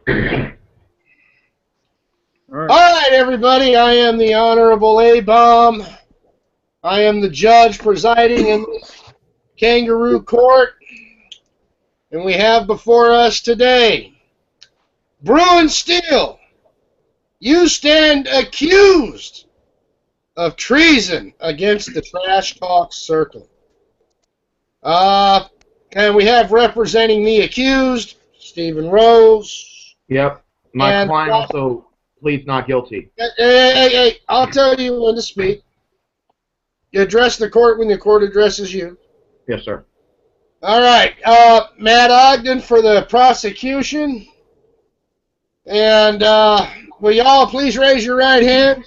All right, everybody. I am the Honorable A-Bomb. I am the judge presiding in this kangaroo court. And we have before us today, Bruin Steel. You stand accused of treason against the Trash Talk Circle. And we have representing the accused, Stephen Rose. Yep. My client also pleads not guilty. Hey, I'll tell you when to speak. You address the court when the court addresses you. Yes, sir. All right. Matt Ogden for the prosecution. And will y'all please raise your right hand?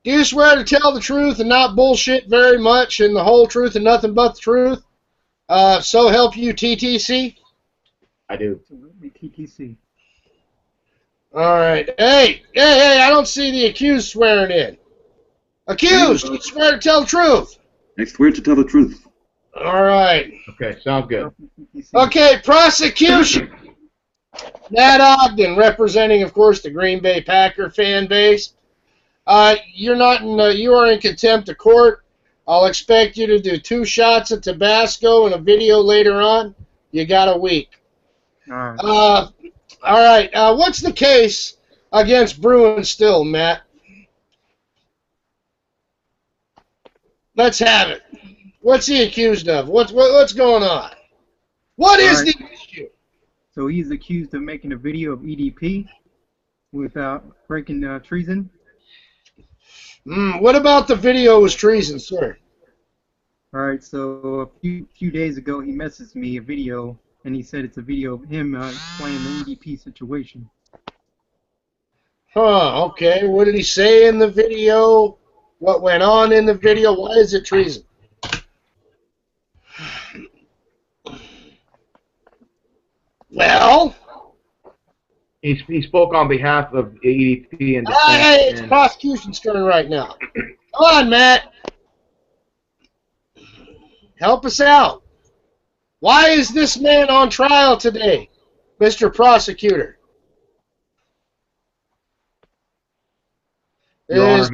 Do you swear to tell the truth and not bullshit very much and the whole truth and nothing but the truth? So help you, TTC? I do. Absolutely, TTC. All right. Hey, I don't see the accused swearing in. Accused, you swear to tell the truth. I swear to tell the truth. All right. Okay, sounds good. Okay, prosecution. Matt Ogden, representing, of course, the Green Bay Packer fan base. You are in contempt of court. I'll expect you to do 2 shots of Tabasco and a video later on. You got a week. All right. What's the case against Bruin Still, Matt? Let's have it. What's he accused of? What's going on? What is the issue? So he's accused of making a video of EDP without breaking treason. What about the video was treason, sir? All right. So a few days ago, he messaged me a video, and he said it's a video of him explaining the EDP situation. Huh, okay. What did he say in the video? What went on in the video? Why is it treason? Well? He spoke on behalf of EDP and defense. Hey, it's prosecution's turn right now. Come on, Matt. Help us out. Why is this man on trial today, Mr. Prosecutor? Your Honor,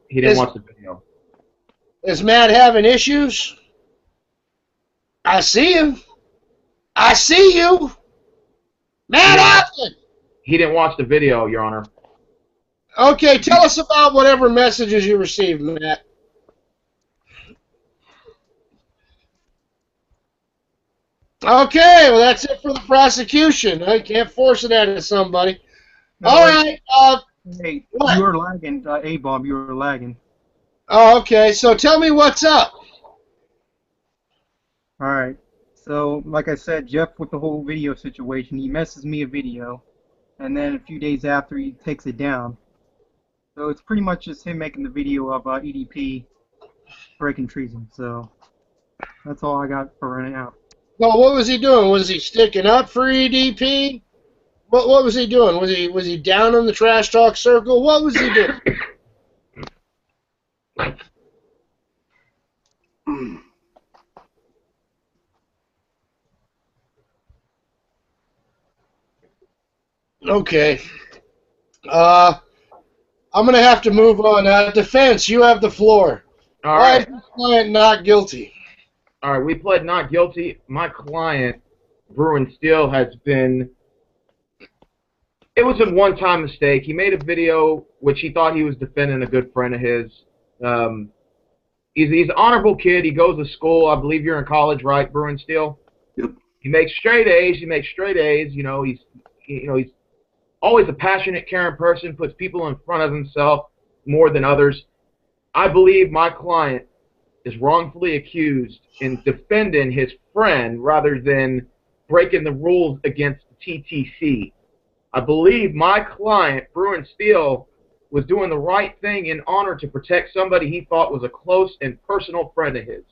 he didn't watch the video. Is Matt having issues? I see him. I see you. Matt Ogden! He didn't watch the video, Your Honor. Okay, tell us about whatever messages you received, Matt. Okay, well, that's it for the prosecution. I can't force it out of somebody. No, all right. Hey, what? you were lagging, A-Bob, you were lagging. Oh, okay, so tell me what's up. All right. So, like I said, Jeff, with the whole video situation, he messaged me a video, and then a few days after, he takes it down. So it's pretty much just him making the video of EDP breaking treason. So that's all I got for right now. Well, what was he doing? Was he sticking up for EDP? What was he doing? Was he down in the trash talk circle? What was he doing? Okay. I'm going to have to move on. Defense, you have the floor. All right. Why is this client not guilty? All right, we pled not guilty. My client, Bruin Steel, has been... It was a one-time mistake. He made a video which he thought he was defending a good friend of his. He's an honorable kid. He goes to school. I believe you're in college, right, Bruin Steel? Yep. He makes straight A's. You know, he's always a passionate, caring person, puts people in front of himself more than others. I believe my client is wrongfully accused in defending his friend rather than breaking the rules against the TTC. I believe my client, Bruin Steel, was doing the right thing in honor to protect somebody he thought was a close and personal friend of his.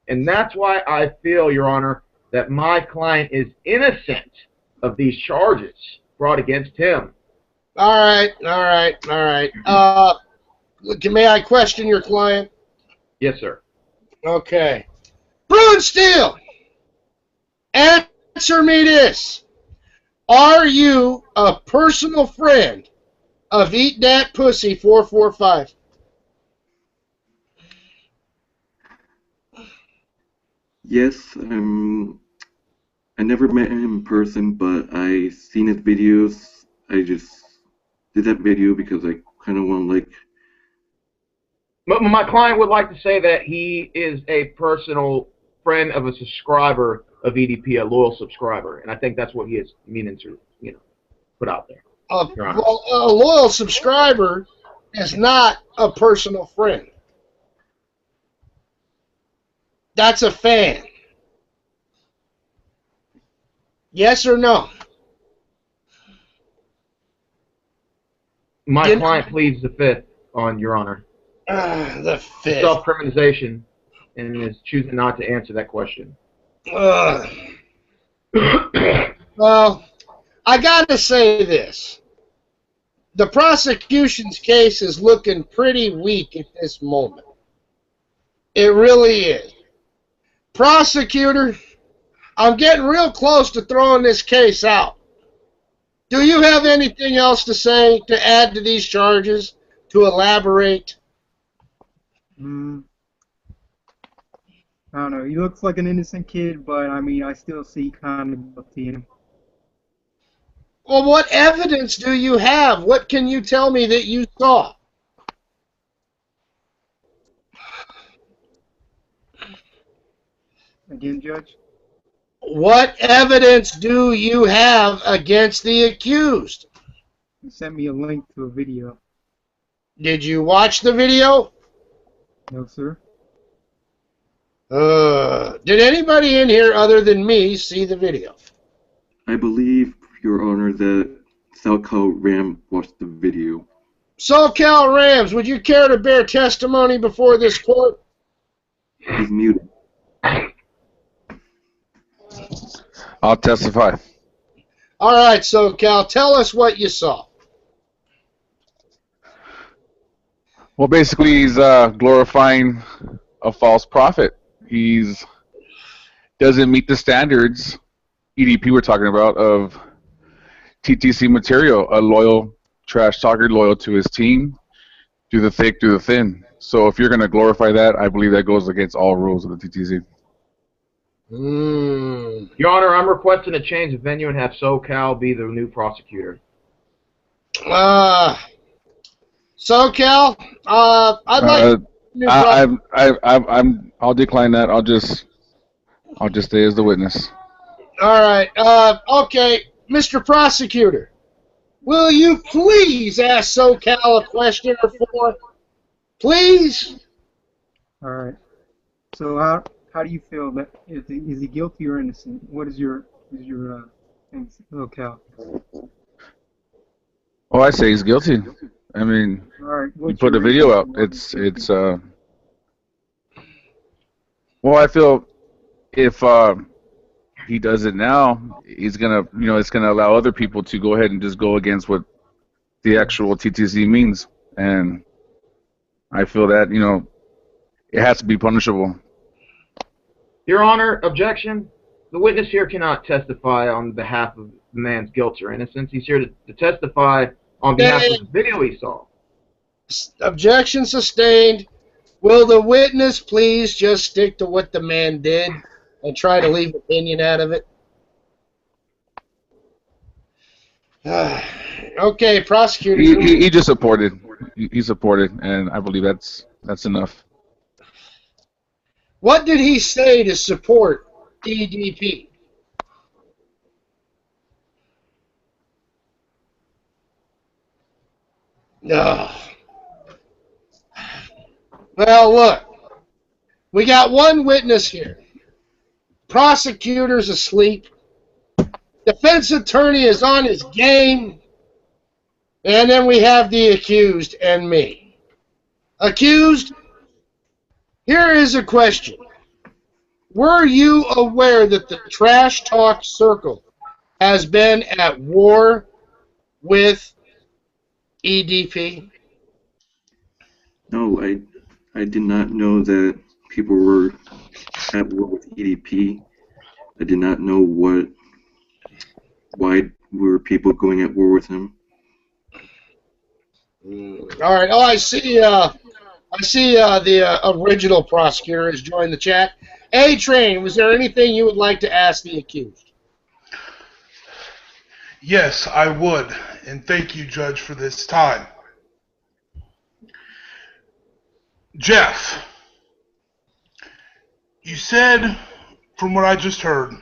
And that's why I feel, Your Honor, that my client is innocent of these charges brought against him. All right. May I question your client? Yes, sir. Okay. Bruin Steel, answer me this. Are you a personal friend of Eat That Pussy 445? Yes, I never met him in person, but I seen his videos. I just did that video because I kind of want to like. My client would like to say that he is a personal friend of a subscriber of EDP, a loyal subscriber, and I think that's what he is meaning to, put out there. Your Honor. Well, a loyal subscriber is not a personal friend. That's a fan. Yes or no? My client pleads the fifth on Your Honor. The fifth. Self-criminalization, and is choosing not to answer that question. Well, I got to say this. The prosecution's case is looking pretty weak at this moment. It really is. Prosecutor, I'm getting real close to throwing this case out. Do you have anything else to say, to add to these charges, to elaborate? I don't know. He looks like an innocent kid, but I mean, I still see kind of guilty in him. Well, what evidence do you have? What can you tell me that you saw? Again, Judge? What evidence do you have against the accused? He sent me a link to a video. Did you watch the video? No, sir. Did anybody in here other than me see the video? I believe, Your Honor, that Salco Ram watched the video. SoCal Rams, would you care to bear testimony before this court? He's muted. I'll testify. All right, SoCal, tell us what you saw. Well, basically, he's glorifying a false prophet. He's doesn't meet the standards EDP we're talking about of TTC material. A loyal trash talker, loyal to his team, through the thick, through the thin. So if you're going to glorify that, I believe that goes against all rules of the TTC. Your Honor, I'm requesting a change of venue and have SoCal be the new prosecutor. SoCal, I'd like I'll decline that. I'll just stay as the witness. All right. Okay, Mr. Prosecutor, will you please ask SoCal a question or four? Please? All right. So how do you feel that is he guilty or innocent? What is your thing, SoCal? Oh, I say he's guilty. I mean, All right. you put a video out. Well, I feel if he does it now, he's gonna, it's gonna allow other people to go ahead and just go against what the actual TTC means, and I feel that it has to be punishable. Your Honor, objection. The witness here cannot testify on behalf of the man's guilt or innocence. He's here to testify on behalf of the video he saw. Objection sustained. Will the witness please just stick to what the man did and try to leave opinion out of it? Okay, prosecutor. He just supported. He supported, and I believe that's enough. What did he say to support EDP? No. Well, look. We got one witness here. Prosecutor's asleep. Defense attorney is on his game. And then we have the accused and me. Accused, here is a question. Were you aware that the Trash Talk Circle has been at war with EDP? No, I did not know that people were at war with EDP. I did not know why were people going at war with him. All right. Oh, I see. The original prosecutor has joined the chat. A-Train, was there anything you would like to ask the accused? Yes, I would, and thank you, Judge, for this time. Jeff, you said, from what I just heard,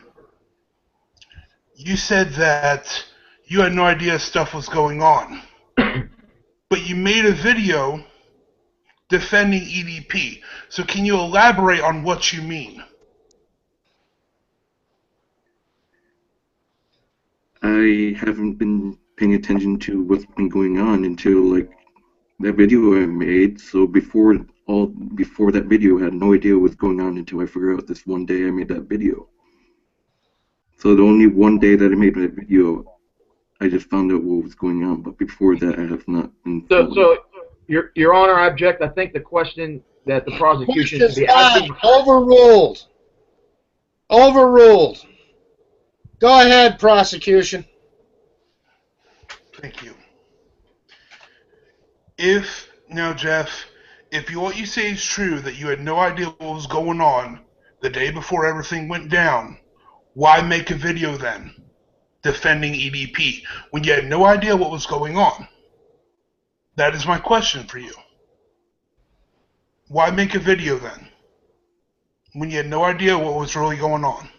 you said that you had no idea stuff was going on, but you made a video defending EDP. So can you elaborate on what you mean? I haven't been paying attention to what's been going on until like that video I made. So before that video, I had no idea what was going on until I figured out this one day I made that video. So the only one day that I made that video, I just found out what was going on. But before that, I have not been. So, Your Honor, I object. I think the question that the prosecution should be asking. Overruled. Overruled. Go ahead, prosecution. Thank you. Now, Jeff, if what you say is true, that you had no idea what was going on the day before everything went down, why make a video then defending EDP when you had no idea what was going on? That is my question for you. Why make a video then when you had no idea what was really going on?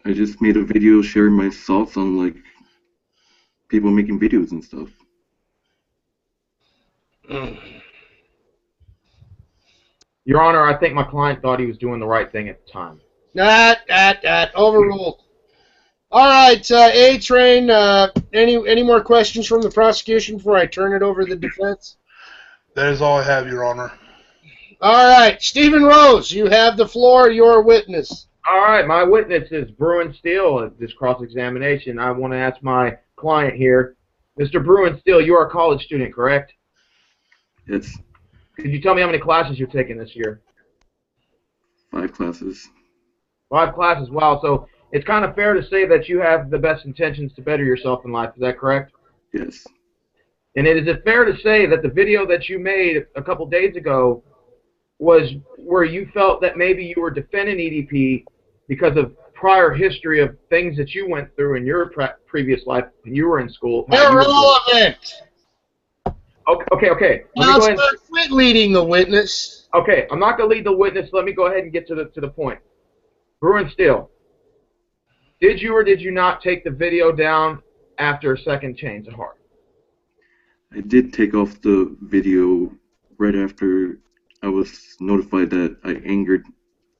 I just made a video sharing my thoughts on like people making videos and stuff. Your Honor, I think my client thought he was doing the right thing at the time. Overruled. All right, A-Train, any more questions from the prosecution before I turn it over to the defense? That is all I have, Your Honor. All right, Stephen Rose, you have the floor. Your witness. All right, my witness is Bruin Steele at this cross-examination. I want to ask my client here, Mr. Bruin Steele, you are a college student, correct? Yes. Could you tell me how many classes you're taking this year? 5 classes. 5 classes, wow. So it's kind of fair to say that you have the best intentions to better yourself in life. Is that correct? Yes. And is it fair to say that the video that you made a couple days ago was where you felt that maybe you were defending EDP because of prior history of things that you went through in your previous life when you were in school? Irrelevant. Okay. Counselor, quit leading the witness. Okay, I'm not going to lead the witness. Let me go ahead and get to the point. Bruin Steele, did you or did you not take the video down after a second change of heart? I did take off the video right after I was notified that I angered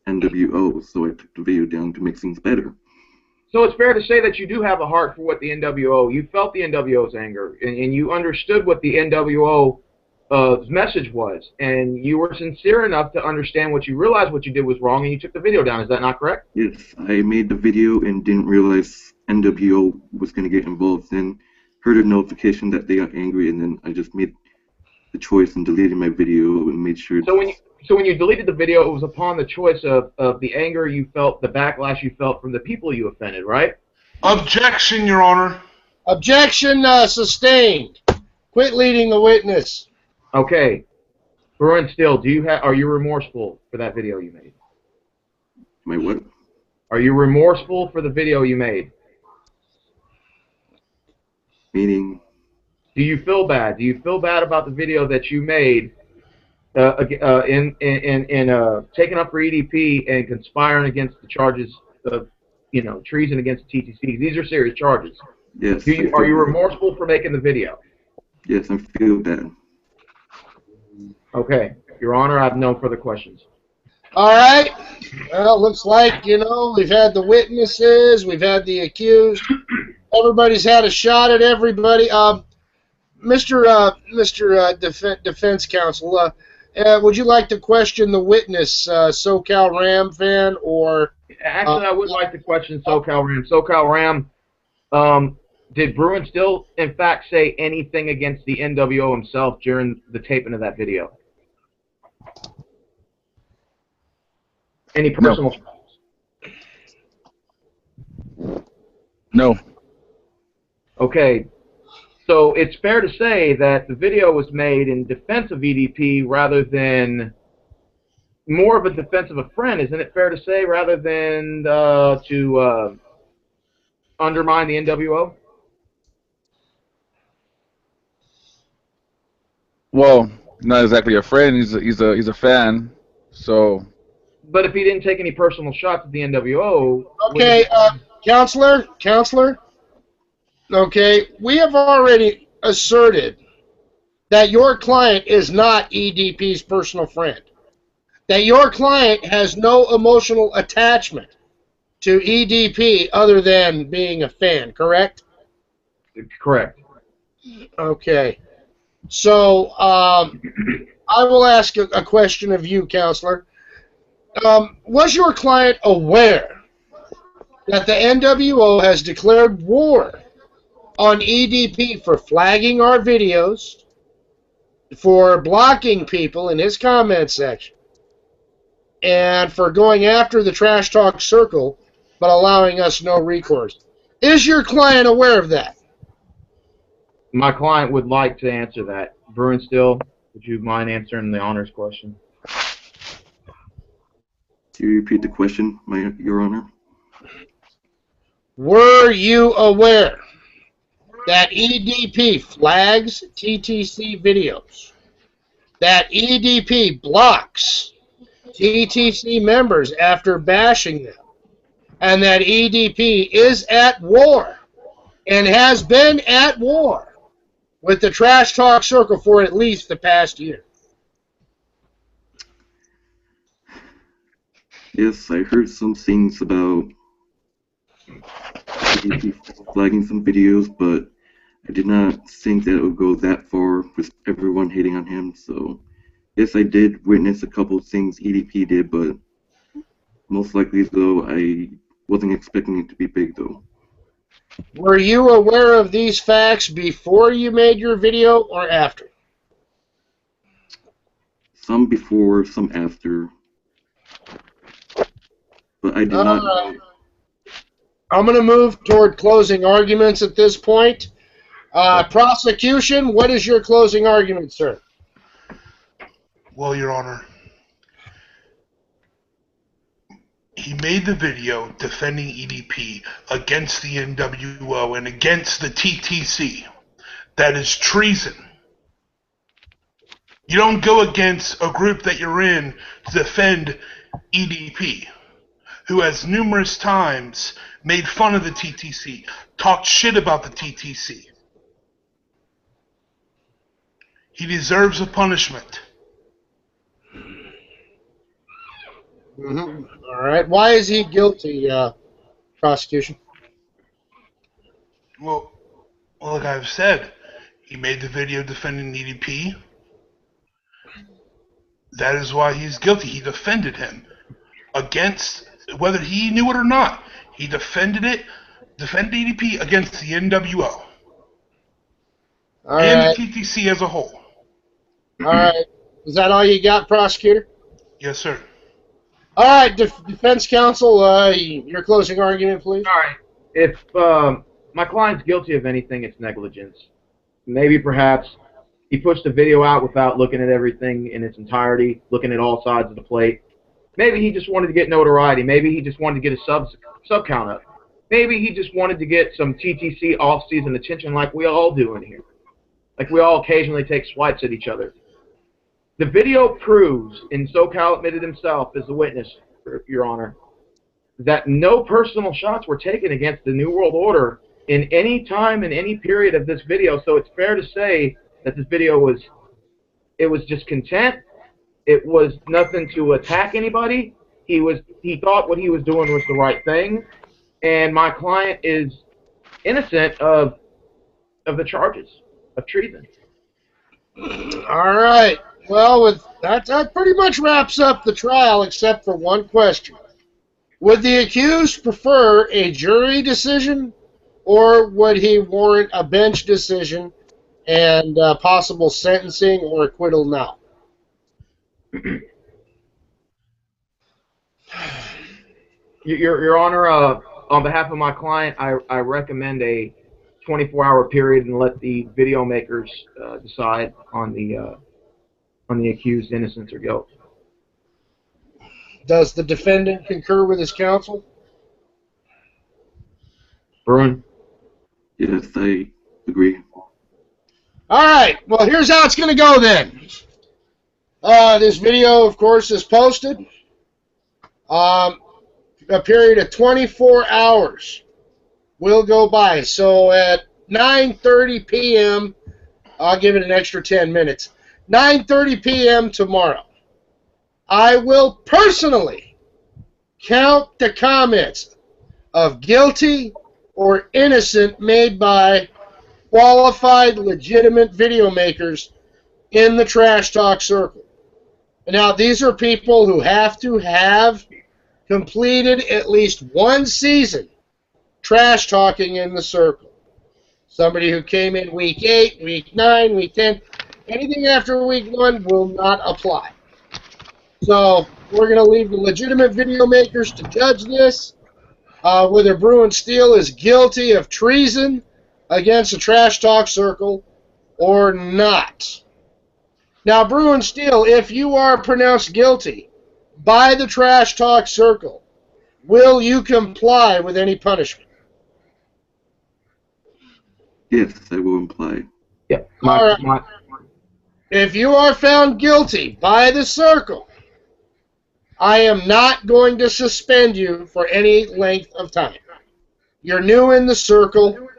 NWO, so I took the video down to make things better. So it's fair to say that you do have a heart for what the NWO, you felt the NWO's anger, and you understood what the NWO message was, and you were sincere enough to understand what you realized what you did was wrong, and you took the video down. Is that not correct? Yes, I made the video and didn't realize NWO was going to get involved. Then heard a notification that they got angry, and then I just made the choice and deleted my video and made sure. So when you deleted the video, it was upon the choice of the anger you felt, the backlash you felt from the people you offended, right? Objection, Your Honor. Objection sustained. Quit leading the witness. Okay. Bruin Steele, are you remorseful for that video you made? My what? Are you remorseful for the video you made? Meaning? Do you feel bad? Do you feel bad about the video that you made in taking up for EDP and conspiring against the charges of, treason against the TTC? These are serious charges. Yes. Are you remorseful for making the video? Yes, I feel bad. Okay. Your Honor, I have no further questions. All right. Well, looks like, we've had the witnesses, we've had the accused. Everybody's had a shot at everybody. Mr. Defense Counsel, would you like to question the witness, SoCal Ram fan, or? Actually, I would like to question SoCal Ram. SoCal Ram, did Bruin still, in fact, say anything against the NWO himself during the taping of that video? Any personal? No. Okay, so it's fair to say that the video was made in defense of EDP rather than more of a defense of a friend, isn't it fair to say, rather than to undermine the NWO? Well, not exactly a friend. He's a fan. So But if he didn't take any personal shots at the NWO, wouldn't Okay, it be... counselor. Okay, we have already asserted that your client is not EDP's personal friend. That your client has no emotional attachment to EDP other than being a fan, correct? Correct. Okay. So I will ask a question of you, counselor. Was your client aware that the NWO has declared war on EDP for flagging our videos, for blocking people in his comment section, and for going after the Trash Talk Circle, but allowing us no recourse? Is your client aware of that? My client would like to answer that. Bruin, still, would you mind answering the honors question? Do you repeat the question, Your Honor? Were you aware that EDP flags TTC videos, that EDP blocks TTC members after bashing them, and that EDP is at war and has been at war with the Trash Talk Circle for at least the past year? Yes, I heard some things about EDP flagging some videos, but I did not think that it would go that far with everyone hating on him. So, yes, I did witness a couple of things EDP did, but most likely, though, I wasn't expecting it to be big, though. Were you aware of these facts before you made your video or after? Some before, some after, but I did not know. I'm going to move toward closing arguments at this point. Prosecution, what is your closing argument, sir? Well, Your Honor, he made the video defending EDP against the NWO and against the TTC. That is treason. You don't go against a group that you're in to defend EDP, who has numerous times made fun of the TTC, talked shit about the TTC. He deserves a punishment. Mm-hmm. All right. Why is he guilty, prosecution? Well, like I've said, he made the video defending EDP. That is why he's guilty. He defended him against, whether he knew it or not. He defended EDP against the NWO All and right. the TTC as a whole. All right. Is that all you got, prosecutor? Yes, sir. All right, defense counsel, your closing argument, please. All right. If my client's guilty of anything, it's negligence. Maybe perhaps he pushed the video out without looking at everything in its entirety, looking at all sides of the plate. Maybe he just wanted to get notoriety. Maybe he just wanted to get a sub count up. Maybe he just wanted to get some TTC off-season attention like we all do in here. Like we all occasionally take swipes at each other. The video proves, and SoCal admitted himself as a witness, Your Honor, that no personal shots were taken against the New World Order in any time in any period of this video. So it's fair to say that this video was just content. It was nothing to attack anybody. He thought what he was doing was the right thing, and my client is innocent of the charges of treason. All right. Well, with that pretty much wraps up the trial, except for one question. Would the accused prefer a jury decision, or would he warrant a bench decision and possible sentencing or acquittal now? Your Honor, on behalf of my client, I recommend a 24-hour period and let the video makers decide on the accused innocence or guilt. Does the defendant concur with his counsel? Bruin? Yes, I agree. All right. Well, here's how it's going to go then. This video, of course, is posted. A period of 24 hours will go by. So at 9:30 p.m., I'll give it an extra 10 minutes. 9:30 p.m. tomorrow, I will personally count the comments of guilty or innocent made by qualified, legitimate video makers in the trash talk circle. Now, these are people who have to have completed at least one season trash talking in the circle. Somebody who came in week 8, week 9, week 10, anything after week 1 will not apply. So we're going to leave the legitimate video makers to judge this, whether Bruin Steel is guilty of treason against the trash talk circle or not. Now, Bruin Steel, if you are pronounced guilty by the trash talk circle, will you comply with any punishment? Yes, I will imply. Yeah. All right. If you are found guilty by the circle, I am not going to suspend you for any length of time. You're new in the circle,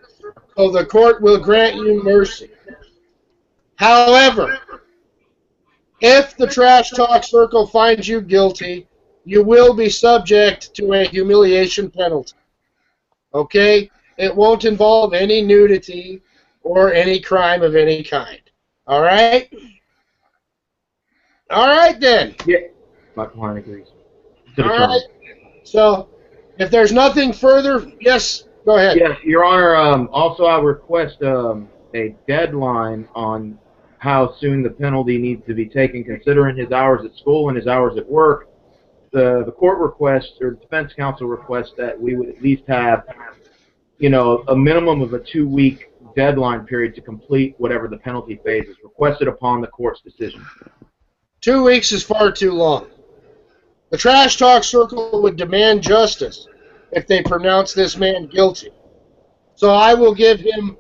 so the court will grant you mercy. However, if the trash talk circle finds you guilty, you will be subject to a humiliation penalty. Okay? It won't involve any nudity or any crime of any kind. All right? All right, then. Yeah. My client agrees. To the All term. right. So, if there's nothing further, yes, go ahead. Yes, Your Honor. Also, I request a deadline on how soon the penalty needs to be taken, considering his hours at school and his hours at work. The court requests, or the defense counsel requests, that we would at least have, a minimum of a 2-week deadline period to complete whatever the penalty phase is requested upon the court's decision. 2 weeks is far too long. The trash talk circle would demand justice if they pronounce this man guilty. So I will give him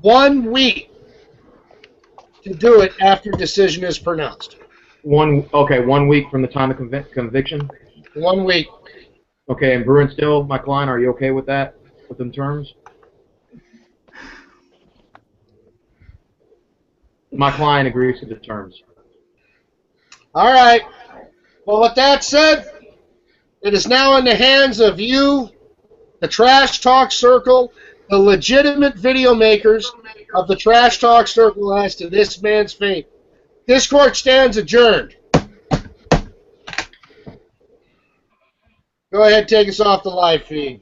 1 week to do it after decision is pronounced. 1 week from the time of conviction? 1 week. Okay, and Bruin Still, my client, are you okay with that, with them terms? My client agrees to the terms. All right. Well, with that said, it is now in the hands of you, the Trash Talk Circle, the legitimate video makers of the Trash Talk Circle as to this man's fate. This court stands adjourned. Go ahead, take us off the live feed.